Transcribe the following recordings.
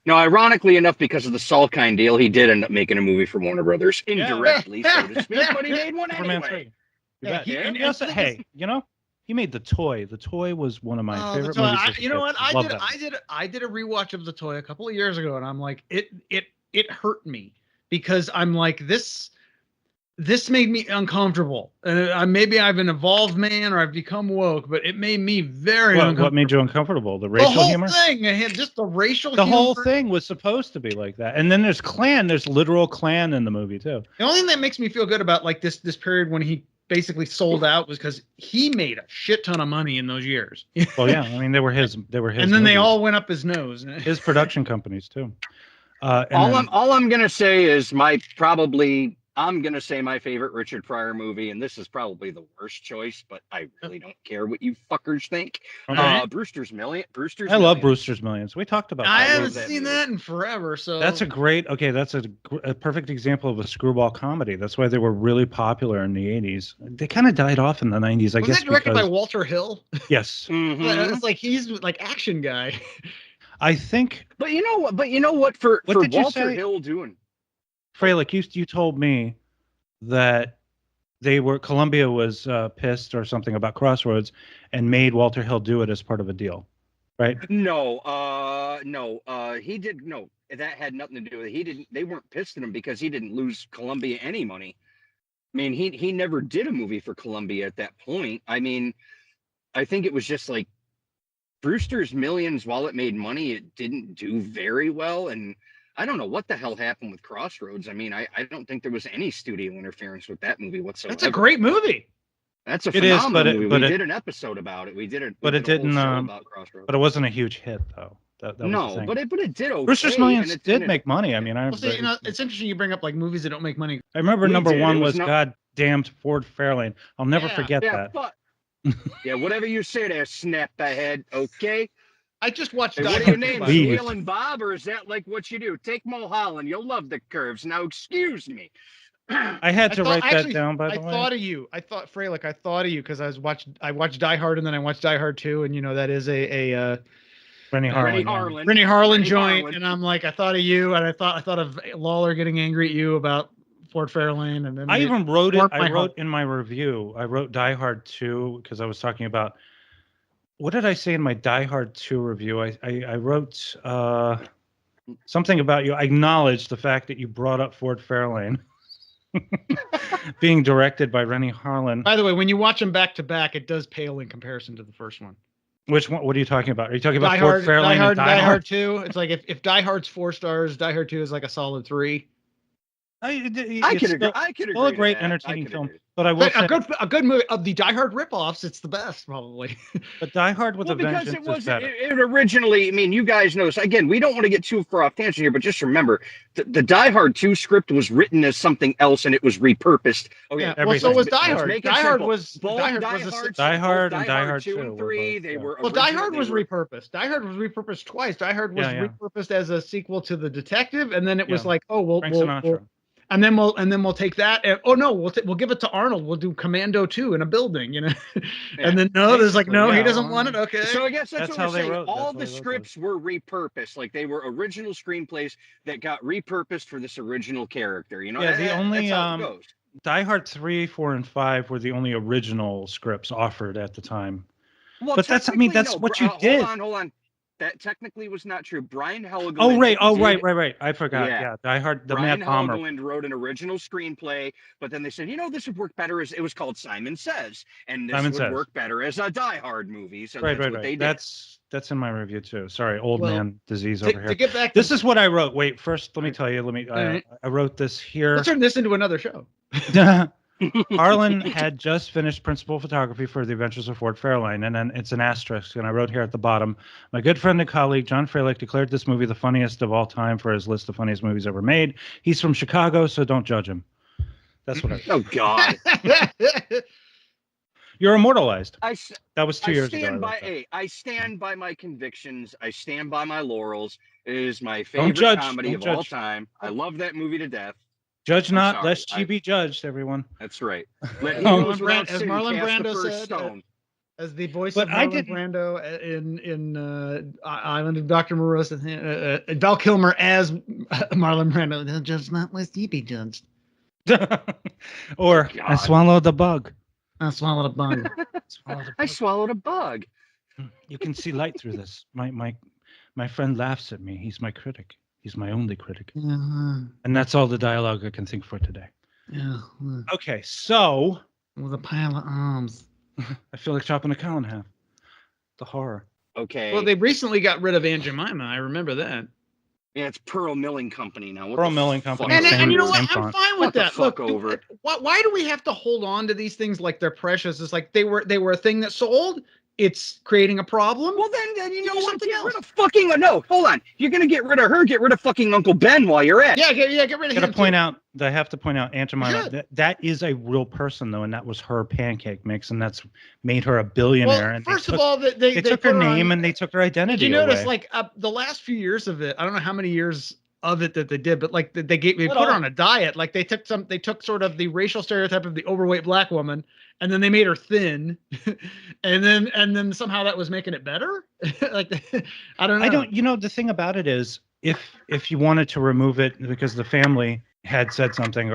Now, ironically enough, because of the Salkind deal, he did end up making a movie for Warner Brothers indirectly, so to speak, but he made one Superman anyway. 3. You bet. Yeah. And also, hey, you know, he made The Toy. The Toy was one of my favorite The Toy. movies. as a You know kid. what? Love that movie. I did a rewatch of The Toy a couple of years ago, and I'm like, it hurt me because I'm like, this made me uncomfortable. Maybe I've an evolved man or I've become woke, but it made me very uncomfortable. What made you uncomfortable? The racial humor? The whole thing. It had just the racial The humor. whole thing was supposed to be like that. And then there's Klan. There's literal Klan in the movie, too. The only thing that makes me feel good about like this period when he basically sold out was because he made a shit ton of money in those years. Well, yeah. I mean, they were his. And then movies. They all went up his nose. His production companies, too. All I'm going to say is I'm going to say my favorite Richard Pryor movie, and this is probably the worst choice, but I really don't care what you fuckers think. Okay. Brewster's Millions. I love Brewster's Millions. We talked about that. I haven't seen that in forever, so... That's a perfect example of a screwball comedy. That's why they were really popular in the 80s. They kind of died off in the 90s, I guess. Was that directed by Walter Hill? Yes. Mm-hmm. It's like he's like action guy. I think... But you know what? For Walter Hill doing... Freilich, you told me that Columbia was pissed or something about Crossroads and made Walter Hill do it as part of a deal, right? No, he did. No, that had nothing to do with it. They weren't pissed at him because he didn't lose Columbia any money. I mean, he never did a movie for Columbia at that point. I mean, I think it was just like Brewster's Millions, while it made money, it didn't do very well. And I don't know what the hell happened with Crossroads. I mean, I don't think there was any studio interference with that movie whatsoever. That's a great movie. That's a phenomenal movie. We did an episode about it. We did it. But it didn't. About Crossroads. But it wasn't a huge hit, though. That no, but it did okay. Brewster's Millions did make money. I mean, it's interesting you bring up like movies that don't make money. I remember number one was goddamned Ford Fairlane. I'll never forget that. Yeah, whatever you say there, snap the head. Okay. I just watched. What are your names? Wheel and Bob, or is that like what you do? Take Mulholland. You'll love the curves. Now, excuse me. I had to write that down. By the way, I thought of you. I thought Freilich. I thought of you because I watched Die Hard and then I watched Die Hard 2, and you know that is a Rennie Harlan joint, and I'm like, I thought of you, and I thought of Lawler getting angry at you about Ford Fairlane, and then I even wrote it. I wrote in my review. I wrote Die Hard 2 because I was talking about. What did I say in my Die Hard 2 review? I wrote something about you. I acknowledged the fact that you brought up Ford Fairlane being directed by Rennie Harlan. By the way, when you watch them back to back, it does pale in comparison to the first one. Which one? What are you talking about? Are you talking about Ford Fairlane and Die Hard 2? It's like if Die Hard's 4 stars, Die Hard 2 is like a solid 3. I could agree. Still a great entertaining film, but I will say a good movie of the Die Hard ripoffs. It's the best, probably. But Die Hard with a Vengeance is better. It originally, I mean, you guys know. So again, we don't want to get too far off tangent here, but just remember, the Die Hard 2 script was written as something else, and it was repurposed. Oh yeah, well, so was Die Hard. Die Hard was Die Hard and Die Hard 2 and 3. They were Die Hard was repurposed. Die Hard was repurposed twice. Die Hard was repurposed as a sequel to The Detective, and then it was like, oh, we'll and then we'll take that. And, we'll give it to Arnold. We'll do Commando 2 in a building, you know. And then there's like, he doesn't want it. Okay. So I guess that's what we're saying. All the scripts were repurposed. Like they were original screenplays that got repurposed for this original character. You know. Yeah. The only that's how it goes. Die Hard 3, 4, and 5 were the only original scripts offered at the time. Well, but that's what you did. Hold on. That technically was not true. Brian Helgeland. Right. I forgot. Yeah. Die Hard, the Mad Bomber. Brian Helgeland wrote an original screenplay, but then they said, this would work better as it was called Simon Says, and this would work better as a Die Hard movie. So that's what they did. That's in my review too. Sorry, old man disease over here. To get back, this is what I wrote. Wait, first let me tell you. I wrote this here. Let's turn this into another show. Harlan had just finished principal photography for The Adventures of Ford Fairlane, and then it's an asterisk, and I wrote here at the bottom, my good friend and colleague John Freilich declared this movie the funniest of all time for his list of funniest movies ever made. He's from Chicago, so don't judge him. That's what I wrote. Oh, God. You're immortalized. That was 2 years ago. I stand by my convictions. I stand by my laurels. It is my favorite comedy of all time. I love that movie to death. Judge not, lest ye be judged, everyone. That's right. As Marlon Brando said. As the voice of Marlon Brando in Island of Dr. Moreau, Val Kilmer as Marlon Brando. They'll just not let you be judged. Or I swallowed the bug. I swallowed a bug. I swallowed a bug. You can see light through this. My friend laughs at me. He's my critic. He's my only critic. And that's all the dialogue I can think for today. Yeah. Okay, so with a pile of arms. I feel like chopping a cow in half. The horror. Okay. Well, they recently got rid of Aunt Jemima. I remember that. Yeah, it's Pearl Milling Company now. Pearl Milling Company. And you know what? I'm fine with that. Look, over. Why do we have to hold on to these things like they're precious? It's like they were a thing that sold. It's creating a problem. Well, then you know what? Get rid of fucking no. Hold on. You're gonna get rid of her. Get rid of fucking Uncle Ben while you're at. Yeah, get rid of him. I have to point out, Aunt Jemima. That is a real person though, and that was her pancake mix, and that's made her a billionaire. Well, and first of all, they took her name and they took her identity. Did you notice, like the last few years of it? I don't know how many years of it that they did, but like they put her on a diet. Like they took sort of the racial stereotype of the overweight black woman, and then they made her thin, and then somehow that was making it better. Like I don't know. You know, the thing about it is, if you wanted to remove it because the family had said something,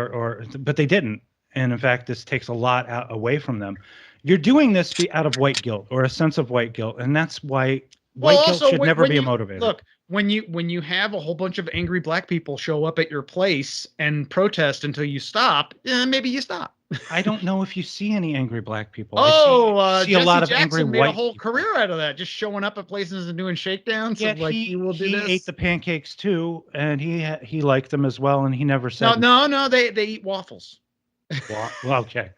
but they didn't, and in fact, this takes a lot away from them. You're doing this out of white guilt or a sense of white guilt, and that's why white guilt should never be a motivator. Look, when you have a whole bunch of angry black people show up at your place and protest until you stop, maybe you stop. I don't know if you see any angry black people. I see a lot of Jackson angry made white a whole people. career out of that, just showing up at places and doing shakedowns. Yeah, he ate the pancakes too, and he liked them as well, and he never said no. They eat waffles. Well, okay.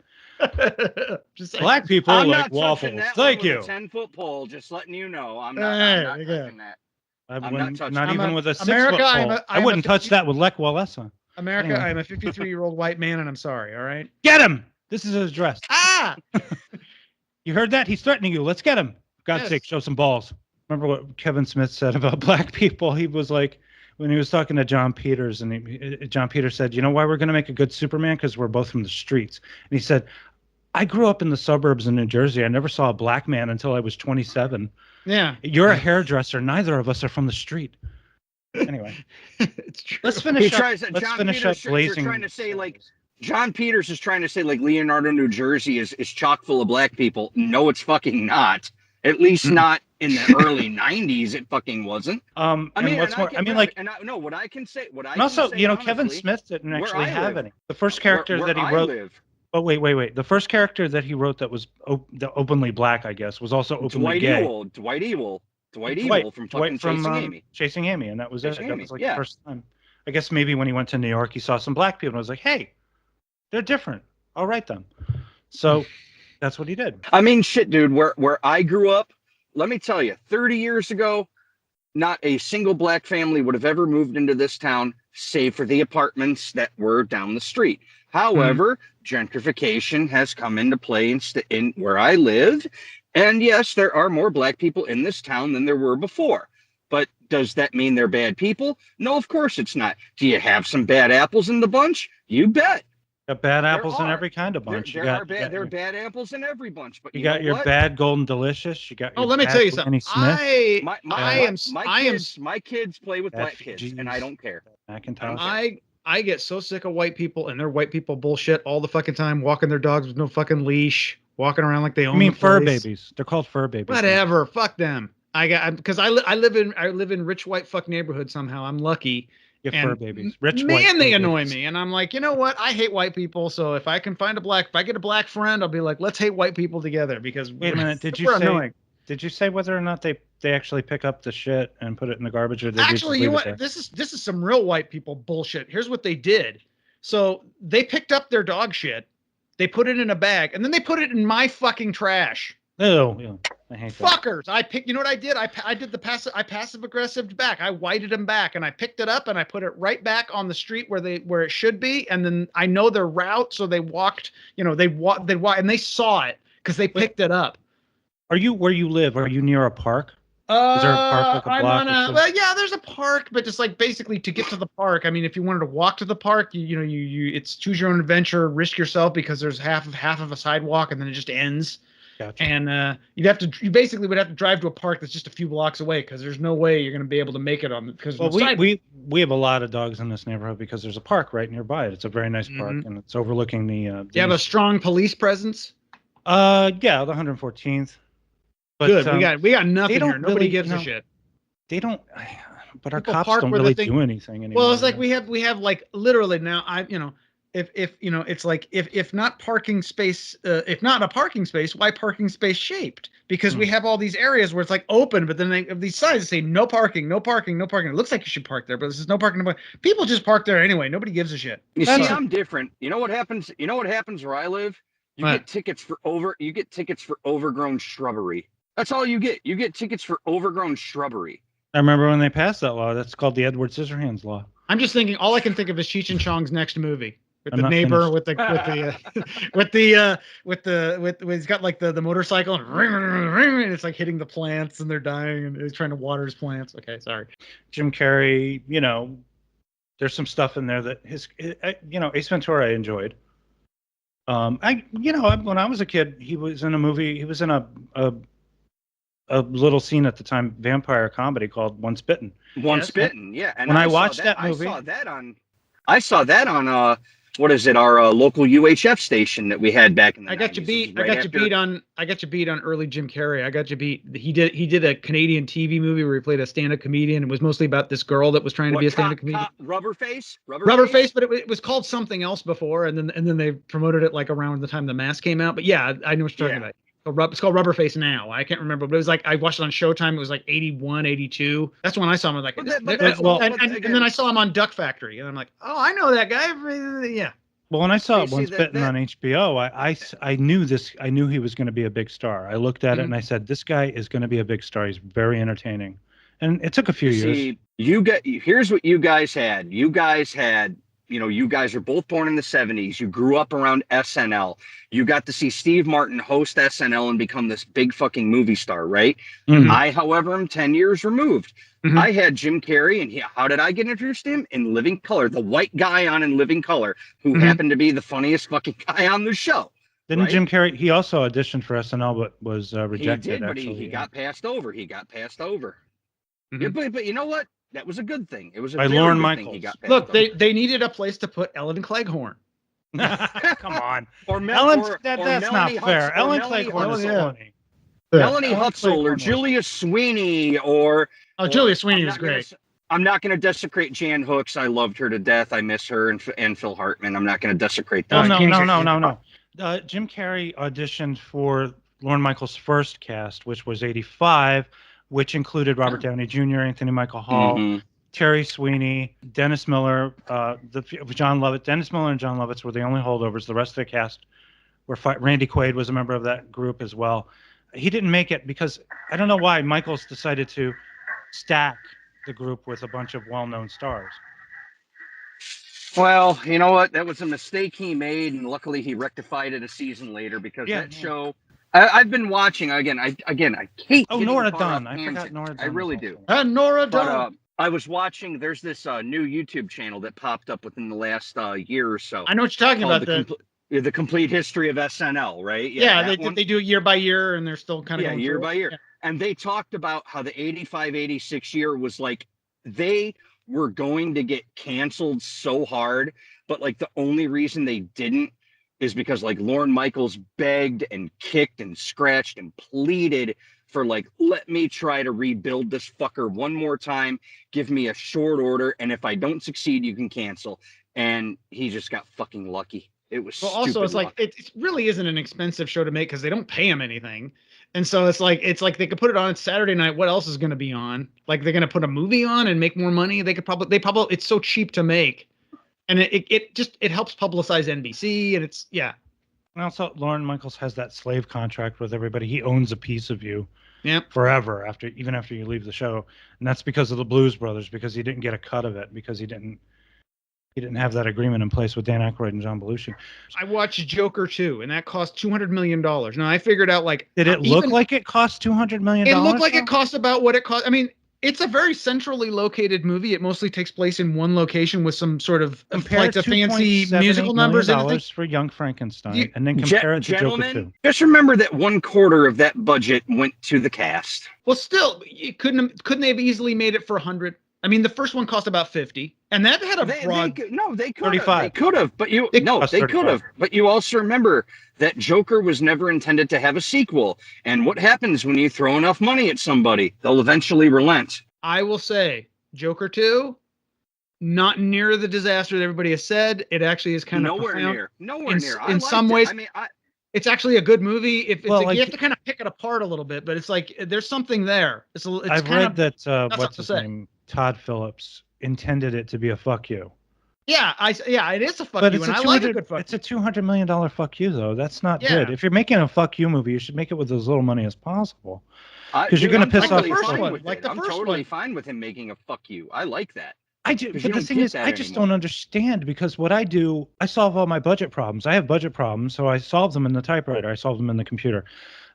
Black people like waffles. Thank you. 10-foot pole, just letting you know. I'm not touching that. Not even with a 6-foot pole. I wouldn't touch that with Lech Walesa. America, anyway. I'm a 53-year-old white man, and I'm sorry. All right. Get him. This is his address. Ah. You heard that? He's threatening you. Let's get him. For God's sake, show some balls. Remember what Kevin Smith said about black people? He was like, when he was talking to John Peters, and John Peters said, "You know why we're going to make a good Superman? Because we're both from the streets." And he said, "I grew up in the suburbs in New Jersey. I never saw a black man until I was 27. Yeah. You're a hairdresser. Neither of us are from the street." Anyway, it's true. Let's finish up blazing. John Peters is trying to say like Leonardo, New Jersey is chock full of black people. No, it's fucking not. At least not in the early 90s. It fucking wasn't. What I can say. Kevin Smith didn't actually have any. The first character that he wrote. Oh, wait. The first character that he wrote that was openly black, I guess, was also openly gay. Dwight Evil from Chasing Amy, and that was it. That was like the first time. I guess maybe when he went to New York, he saw some black people and was like, "Hey, they're different. I'll write them." So that's what he did. I mean, shit, dude. Where I grew up, let me tell you, 30 years ago, not a single black family would have ever moved into this town, save for the apartments that were down the street. However, gentrification has come into play in where I live. And yes, there are more black people in this town than there were before. But does that mean they're bad people? No, of course it's not. Do you have some bad apples in the bunch? You bet. Got bad apples in every kind of bunch. There are bad apples in every bunch. But you got your bad Golden Delicious. You got. Let me tell you something. My kids play with black kids, and I don't care. I get so sick of white people and their white people bullshit all the fucking time, walking their dogs with no fucking leash, walking around like they own. Fur babies? They're called fur babies. Whatever. Fuck them. Because I live in rich white fuck neighborhood somehow. I'm lucky. Fur babies. Rich man, white they annoy me, and I'm like, you know what? I hate white people. So if I get a black friend, I'll be like, let's hate white people together. Because wait a minute, did you say whether or not they actually pick up the shit and put it in the garbage, or actually, you know what? This is some real white people bullshit. Here's what they did. So they picked up their dog shit, they put it in a bag, and then they put it in my fucking trash. Oh, yeah. I hate that. Fuckers! You know what I did? I did the passive aggressive back. I whited them back, and I picked it up and I put it right back on the street where it should be. And then I know their route, so they walked. They walked, and they saw it because they picked it up. Are you where you live? Are you near a park? Is there a park like a block? Yeah, there's a park, but just like basically to get to the park. I mean, if you wanted to walk to the park, it's choose your own adventure, risk yourself because there's half of a sidewalk and then it just ends. Gotcha. And you basically would have to drive to a park that's just a few blocks away because there's no way you're going to be able to make it on because we have a lot of dogs in this neighborhood because there's a park right nearby. It's a very nice park and it's overlooking the. Do you have a strong police presence? Yeah, the 114th. But, good. We got nothing here. Nobody gives a shit. They don't. But our People cops park don't where really they think- do anything anymore. Well, it's like we have like literally now. If it's like if not parking space, if not a parking space, why parking space shaped? Because we have all these areas where it's like open, but then they have these signs that say no parking, no parking, no parking. It looks like you should park there, but this is no parking. No parking. People just park there anyway. Nobody gives a shit. You see, I'm different. You know what happens? You know what happens where I live? You get tickets for overgrown shrubbery. That's all you get. You get tickets for overgrown shrubbery. I remember when they passed that law. That's called the Edward Scissorhands law. I'm just thinking. All I can think of is Cheech and Chong's next movie with the neighbor with he's got like the motorcycle and it's like hitting the plants and they're dying and he's trying to water his plants. Okay, sorry. Jim Carrey. There's some stuff in there that Ace Ventura I enjoyed. When I was a kid, he was in a movie. He was in a little scene at the time, vampire comedy called Once Bitten. Once Bitten, yeah. And when I watched that movie, I saw that on what is it? Our local UHF station that we had back in the. I got you beat on early Jim Carrey. I got you beat. He did a Canadian TV movie where he played a stand-up comedian. It was mostly about this girl that was trying to be a stand-up comedian. Rubberface, but it was called something else before, and then they promoted it like around the time The Mask came out. But yeah, I know what you're talking about. It's called Rubberface now. I can't remember, but it was like I watched it on Showtime. It was like 81, 82. That's when I saw him. I was like, and then I saw him on Duck Factory, and I'm like, oh, I know that guy. Yeah. Well, when I saw Once Bitten on HBO, I knew this. I knew he was going to be a big star. I looked at it and I said, this guy is going to be a big star. He's very entertaining. And it took a few years. Here's what you guys had. You guys are both born in the 70s. You grew up around SNL. You got to see Steve Martin host SNL and become this big fucking movie star, right? Mm-hmm. I, however, am 10 years removed. Mm-hmm. I had Jim Carrey, and how did I get introduced to him? In Living Color, the white guy on In Living Color, who happened to be the funniest fucking guy on the show. Didn't Jim Carrey, he also auditioned for SNL, but was rejected. He did, but he got passed over. Mm-hmm. Yeah, but you know what? That was a good thing. It was by Lorne Michaels. Look, they needed a place to put Ellen Cleghorn. Come on. That's not fair. Ellen Cleghorn is funny. Melanie Hutzel or Julia Sweeney Julia Sweeney was great. I'm not going to desecrate Jan Hooks. I loved her to death. I miss her and Phil Hartman. I'm not going to desecrate that. No. Jim Carrey auditioned for Lorne Michaels' first cast, which was 85, which included Robert Downey Jr., Anthony Michael Hall, Terry Sweeney, Dennis Miller, John Lovitz. Dennis Miller and John Lovitz were the only holdovers. The rest of the cast were Randy Quaid was a member of that group as well. He didn't make it because I don't know why Michaels decided to stack the group with a bunch of well-known stars. Well, you know what? That was a mistake he made, and luckily he rectified it a season later because that show. I've been watching again. I hate. Oh, Nora Dunn. I forgot Nora Dunn. I really do. Nora Dunn. I was watching. There's this new YouTube channel that popped up within the last year or so. I know what you're talking about. The complete history of SNL, right? Yeah, they do it year by year, and they're still kind of going year through by year. Yeah. And they talked about how the 85-86 year was like they were going to get canceled so hard, but like the only reason they didn't is because like Lorne Michaels begged and kicked and scratched and pleaded for like, let me try to rebuild this fucker one more time. Give me a short order, and if I don't succeed, you can cancel. And he just got fucking lucky. It was also it's like it really isn't an expensive show to make because they don't pay him anything, and so it's like they could put it on Saturday night. What else is going to be on? Like they're going to put a movie on and make more money. They probably it's so cheap to make, and it helps publicize NBC, and it's And also Lorne Michaels has that slave contract with everybody. He owns a piece of you. Yep. Forever even after you leave the show, and that's because of the Blues Brothers, because he didn't get a cut of it because he didn't have that agreement in place with Dan Aykroyd and John Belushi. I watched Joker 2, and that cost $200 million. Now I figured out like did it look like it cost $200 million? It looked like it cost about what it cost. I mean, it's a very centrally located movie. It mostly takes place in one location with some sort of Compare like the fancy musical numbers and everything. for Young Frankenstein, and then compare it to Joker 2. Just remember that 1/4 of that budget went to the cast. Well, still, couldn't they have easily made it for 100? I mean, the first one cost about 50, and that had a broad. They could 35. They could have, but they could have. But you also remember that Joker was never intended to have a sequel. And what happens when you throw enough money at somebody? They'll eventually relent. I will say, Joker 2, not near the disaster that everybody has said. It actually is kind of nowhere near. In some ways, I mean, it's actually a good movie. If it's you have to kind of pick it apart a little bit, but it's like there's something there. I've read that what's his name, Todd Phillips, intended it to be a fuck you. Yeah, it is a fuck you, and I like a good fuck you. It's a $200 million fuck you, though. That's not good. If you're making a fuck you movie, you should make it with as little money as possible. Because you're going to piss off the first one. I'm totally fine with him making a fuck you. I like that. I do, but the thing is, I just don't understand, because what I do, I solve all my budget problems. I have budget problems, so I solve them in the typewriter. I solve them in the computer.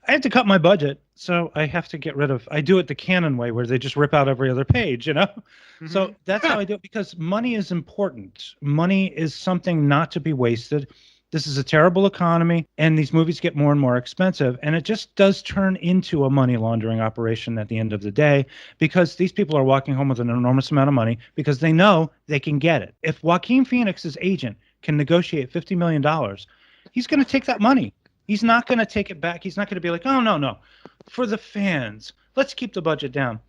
I have to cut my budget, so I have to get rid of. I do it the Canon way, where they just rip out every other page, Mm-hmm. So that's how I do it, because money is important. Money is something not to be wasted. This is a terrible economy, and these movies get more and more expensive, and it just does turn into a money laundering operation at the end of the day, because these people are walking home with an enormous amount of money because they know they can get it. If Joaquin Phoenix's agent can negotiate $50 million, he's going to take that money. He's not going to take it back. He's not going to be like, oh, no. For the fans, let's keep the budget down.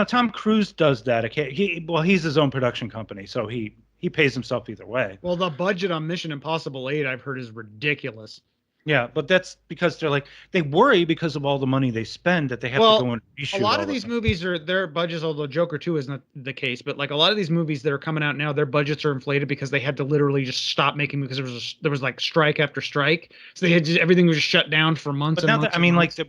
Tom Cruise does that. He's his own production company, so he pays himself either way. Well, the budget on Mission Impossible 8, I've heard, is ridiculous. Yeah, but that's because they worry because of all the money they spend that they have to go and reshoot. A lot of these movies their budgets, although Joker 2 isn't the case, but like a lot of these movies that are coming out now, their budgets are inflated because they had to literally just stop making because there was like strike after strike, so they had everything was just shut down for months. But now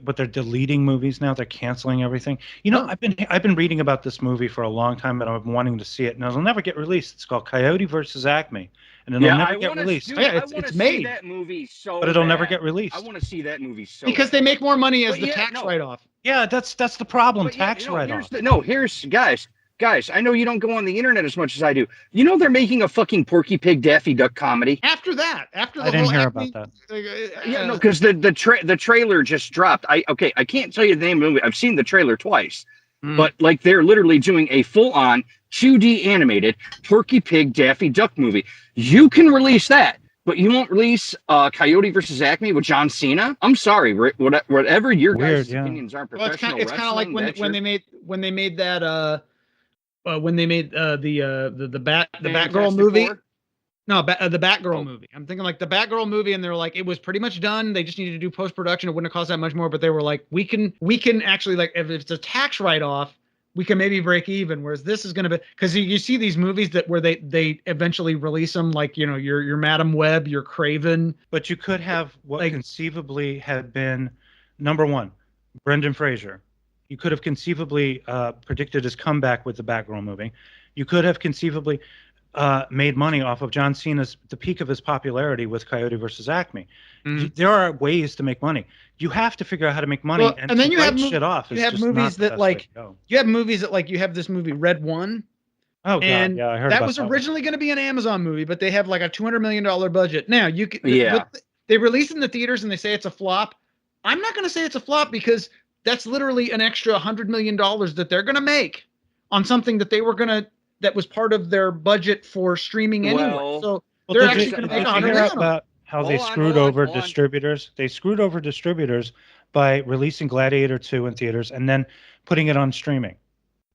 but they're deleting movies now. They're canceling everything. I've been reading about this movie for a long time, and I've been wanting to see it, and it'll never get released. It's called Coyote versus Acme. And it'll never get released. It's made. That movie so but it'll never get released. I want to see that movie so because they make more money as the tax write-off. Yeah, that's the problem. Tax write-off. Here's guys. I know you don't go on the internet as much as I do. They're making a fucking Porky Pig Daffy Duck comedy. After the I didn't hear about that. Because the trailer just dropped. I can't tell you the name of the movie. I've seen the trailer twice. But like they're literally doing a full-on 2D animated Porky Pig Daffy Duck movie. You can release that, but you won't release Coyote versus Acme with John Cena. I'm sorry, whatever your guys' opinions are. Professional it's kind of like when they made the Batgirl movie. No, the Batgirl movie. I'm thinking like the Batgirl movie, and they're like, it was pretty much done. They just needed to do post-production. It wouldn't have cost that much more, but they were like, we can actually, like, if it's a tax write-off, we can maybe break even. Whereas this is going to be, because you see these movies where they eventually release them, like, your Madam Web, your Craven. But you could have what conceivably had been, number one, Brendan Fraser. You could have conceivably predicted his comeback with the Batgirl movie. You could have conceivably made money off of John Cena's, the peak of his popularity with Coyote versus Acme. Mm-hmm. There are ways to make money. You have to figure out how to make money, and then you have shit off. You have movies that you have this movie Red One. Oh, and God, yeah, I heard that was originally going to be an Amazon movie, but they have like a $200 million budget. Now they release it in the theaters and they say it's a flop. I'm not going to say it's a flop because that's literally an extra $100 million that they're going to make on something that that was part of their budget for streaming anyway. So they're actually going to make $100 million. About how they screwed over distributors. They screwed over distributors by releasing Gladiator 2 in theaters and then putting it on streaming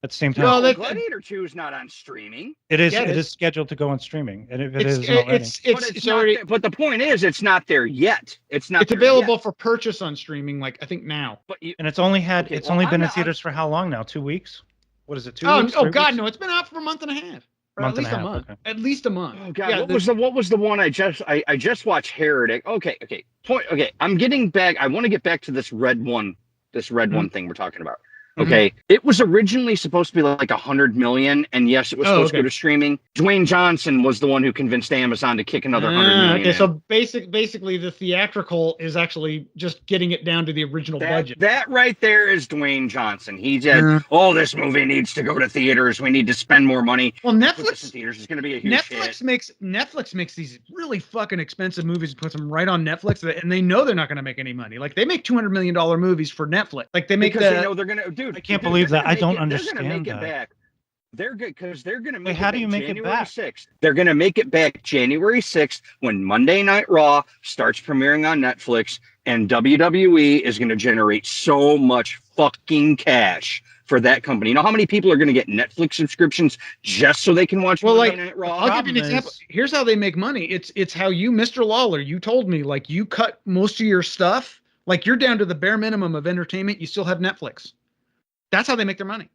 at the same time. Well, Gladiator 2 is not on streaming. It is. Yeah, it is scheduled to go on streaming, and if it's already. But the point is, it's not there yet. It's available for purchase on streaming, like I think now. And it's only been in theaters for how long now? 2 weeks. What is it? 2 weeks? Oh God, no! It's been out for a month and a half. At least a month. Okay. At least a month. Oh God, what was the one I just watched? Heretic. Okay. I'm getting back. I want to get back to this red one thing we're talking about. Okay, it was originally supposed to be like 100 million, and yes, it was supposed to go to streaming. Dwayne Johnson was the one who convinced Amazon to kick another 100 million. Okay, so basically, the theatrical is actually just getting it down to the original budget. That right there is Dwayne Johnson. He said, "Oh, this movie needs to go to theaters. We need to spend more money." Well, Netflix in theaters is going to be a huge hit. Netflix makes these really fucking expensive movies and puts them right on Netflix, and they know they're not going to make any money. Like they make $200 million movies for Netflix. Like they make because they know they're going to. Dude, I can't believe that. I don't understand they're going to make that. It back. They're good because they're going to make. Wait, how do you make January it back? 6th. They're going to make it back January 6th when Monday Night Raw starts premiering on Netflix, and WWE is going to generate so much fucking cash for that company. You know how many people are going to get Netflix subscriptions just so they can watch Monday Night Raw? I'll give you an example. Here's how they make money. It's how you, Mr. Lawler, you told me, like, you cut most of your stuff. Like, you're down to the bare minimum of entertainment. You still have Netflix. That's how they make their money.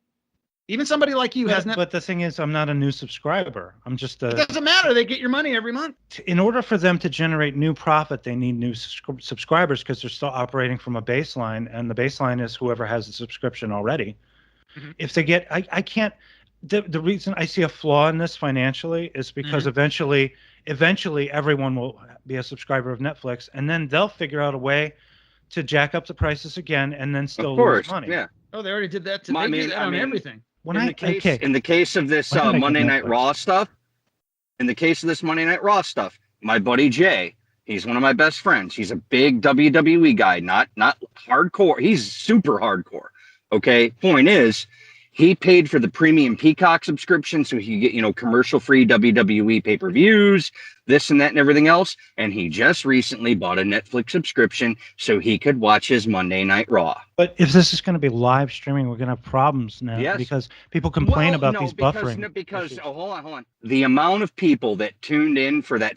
Even somebody like you has Netflix. But the thing is, I'm not a new subscriber. I'm just a... It doesn't matter. They get your money every month. In order for them to generate new profit, they need new subscribers because they're still operating from a baseline, and the baseline is whoever has the subscription already. Mm-hmm. If they get... I can't... The reason I see a flaw in this financially is because eventually everyone will be a subscriber of Netflix, and then they'll figure out a way to jack up the prices again and then still lose money. Yeah. Oh, they already did that. They do that on everything. In the case of this Monday Night Raw stuff, my buddy Jay, he's one of my best friends. He's a big WWE guy, not hardcore. He's super hardcore. Okay. Point is, he paid for the premium Peacock subscription so he could get, commercial-free WWE pay-per-views, this and that and everything else. And he just recently bought a Netflix subscription so he could watch his Monday Night Raw. But if this is going to be live streaming, we're going to have problems now because people complain about these buffering. Hold on. The amount of people that tuned in for that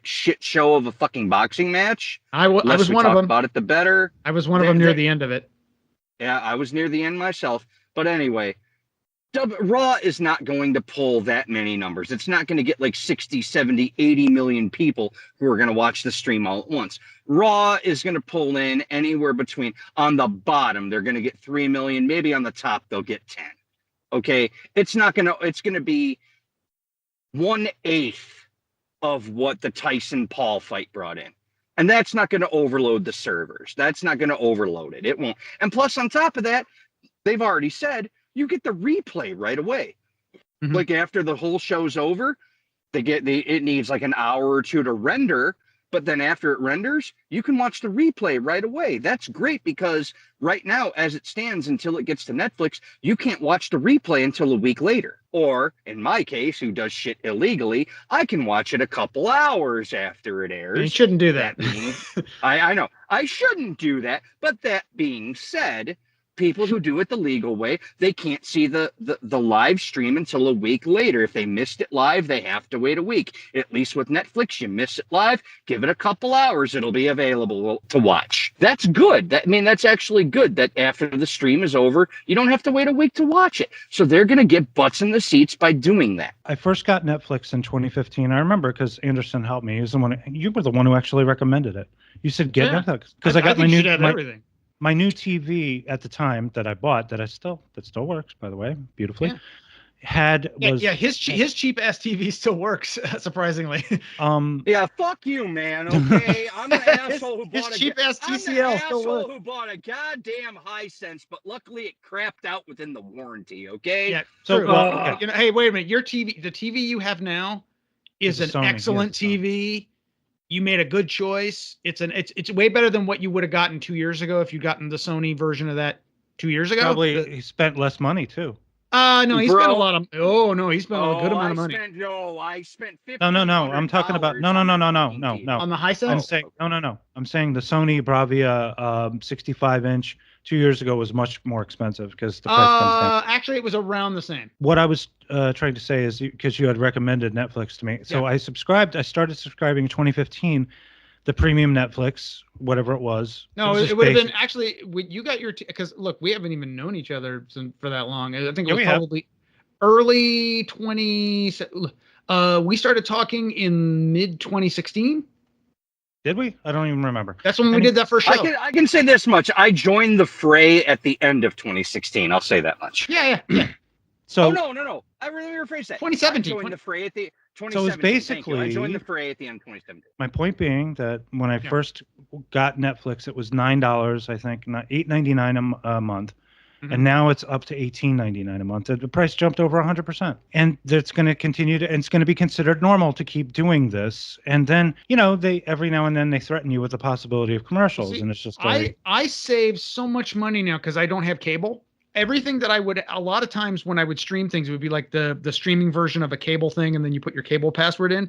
shit show of a fucking boxing match. I was one of them. About it, the better. I was one of them near the end of it. Yeah, I was near the end myself. But anyway, Raw is not going to pull that many numbers. It's not going to get like 60, 70, 80 million people who are going to watch the stream all at once. Raw is going to pull in anywhere between, on the bottom, they're going to get 3 million. Maybe on the top, they'll get 10. Okay. It's going to be 1/8 of what the Tyson Paul fight brought in. And that's not going to overload the servers. That's not going to overload it. It won't. And plus, on top of that, they've already said you get the replay right away. Mm-hmm. Like after the whole show's over, it needs like an hour or two to render, but then after it renders, you can watch the replay right away. That's great because right now, as it stands until it gets to Netflix, you can't watch the replay until a week later. Or in my case, who does shit illegally, I can watch it a couple hours after it airs. You shouldn't do that. I know. I shouldn't do that. But that being said, people who do it the legal way, they can't see the live stream until a week later. If they missed it live, they have to wait a week. At least with Netflix, you miss it live, give it a couple hours, it'll be available to watch. That's good. That's actually good that after the stream is over, you don't have to wait a week to watch it. So they're going to get butts in the seats by doing that. I first got Netflix in 2015. I remember because Anderson helped me. You were the one who actually recommended it. You said get Netflix because I got my new everything. My new TV at the time that I bought, that still works, by the way, beautifully, his cheap ass TV still works, surprisingly. Yeah, fuck you, man. Okay, I'm an asshole who bought his cheap ass TCL still works. Who bought a goddamn Hisense, but luckily it crapped out within the warranty. Okay. Yeah. So hey, wait a minute. Your TV, the TV you have now, is an Sony, excellent TV. You made a good choice. It's way better than what you would have gotten 2 years ago if you'd gotten the Sony version of that 2 years ago. Probably he spent less money too. No, he spent a lot of. Oh no, he spent a good amount of money. I spent $50. No. I'm talking about no. On the Hisense. I'm saying no. I'm saying the Sony Bravia 65-inch 2 years ago was much more expensive because the price comes down. Actually, it was around the same. What I was trying to say is because you had recommended Netflix to me, so I subscribed. I started subscribing in 2015, the premium Netflix, whatever it was. No, it would have been actually when you got your because look, we haven't even known each other for that long. I think it was probably early 20. We started talking in mid 2016. Did we? I don't even remember. That's when we did that first show. I can say this much. I joined the fray at the end of 2016. I'll say that much. Yeah. So no. I really rephrase that. 2017. I joined the fray at the 2017. So it's basically, I joined the fray at the end of 2017. My point being that when I first got Netflix, it was $9, I think, $8.99 a month. And now it's up to $18.99 a month. The price jumped over 100%. And it's going to continue to, and it's going to be considered normal to keep doing this. And then, they every now and then they threaten you with the possibility of commercials. And it's just like, I save so much money now because I don't have cable. Everything that a lot of times when I would stream things, it would be like the streaming version of a cable thing. And then you put your cable password in.